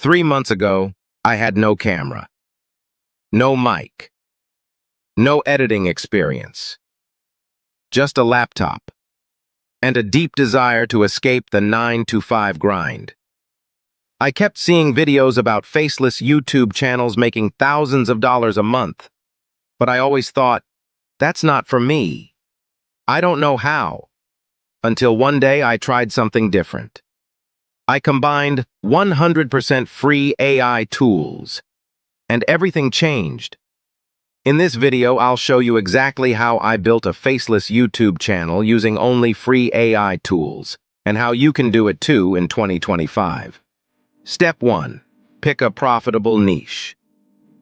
3 months ago, I had no camera, no mic, no editing experience, just a laptop, and a deep desire to escape the 9 to 5 grind. I kept seeing videos about faceless YouTube channels making thousands of dollars a month, but I always thought, that's not for me. I don't know how. Until one day I tried something different. I combined 100% free AI tools, and everything changed. In this video, I'll show you exactly how I built a faceless YouTube channel using only free AI tools, and how you can do it too in 2025. Step 1. Pick a profitable niche.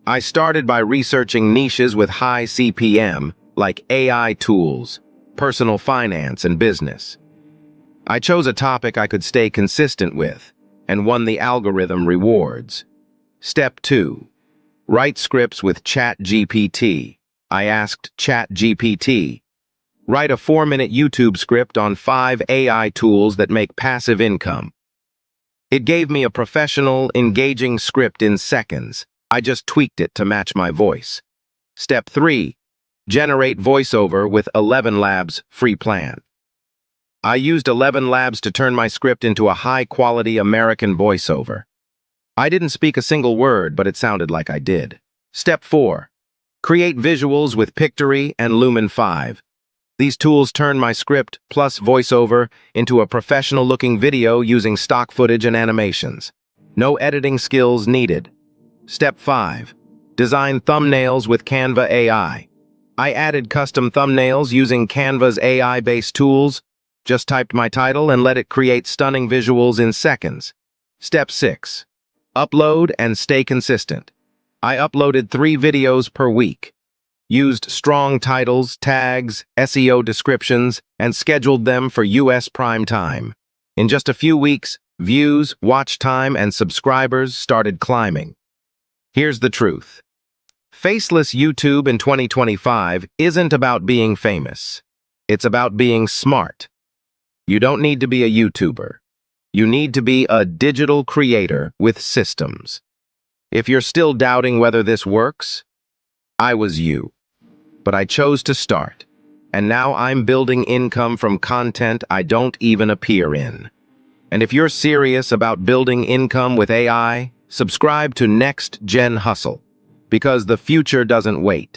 I started by researching niches with high CPM, like AI tools, personal finance, and business. I chose a topic I could stay consistent with, and won the algorithm rewards. Step 2. Write scripts with ChatGPT. I asked ChatGPT, write a 4-minute YouTube script on 5 AI tools that make passive income. It gave me a professional, engaging script in seconds. I just tweaked it to match my voice. Step 3. Generate voiceover with ElevenLabs free plan. I used ElevenLabs to turn my script into a high-quality American voiceover. I didn't speak a single word, but it sounded like I did. Step 4. Create visuals with Pictory and Lumen 5. These tools turn my script plus voiceover into a professional-looking video using stock footage and animations. No editing skills needed. Step 5. Design thumbnails with Canva AI. I added custom thumbnails using Canva's AI-based tools, just typed my title and let it create stunning visuals in seconds. Step 6. Upload and stay consistent. I uploaded 3 videos per week, used strong titles, tags, SEO descriptions, and scheduled them for US prime time. In just a few weeks, views, watch time, and subscribers started climbing. Here's the truth. Faceless YouTube in 2025 isn't about being famous. It's about being smart. You don't need to be a YouTuber. You need to be a digital creator with systems. If you're still doubting whether this works, I was you. But I chose to start. And now I'm building income from content I don't even appear in. And if you're serious about building income with AI, subscribe to NextGen Hustle, because the future doesn't wait.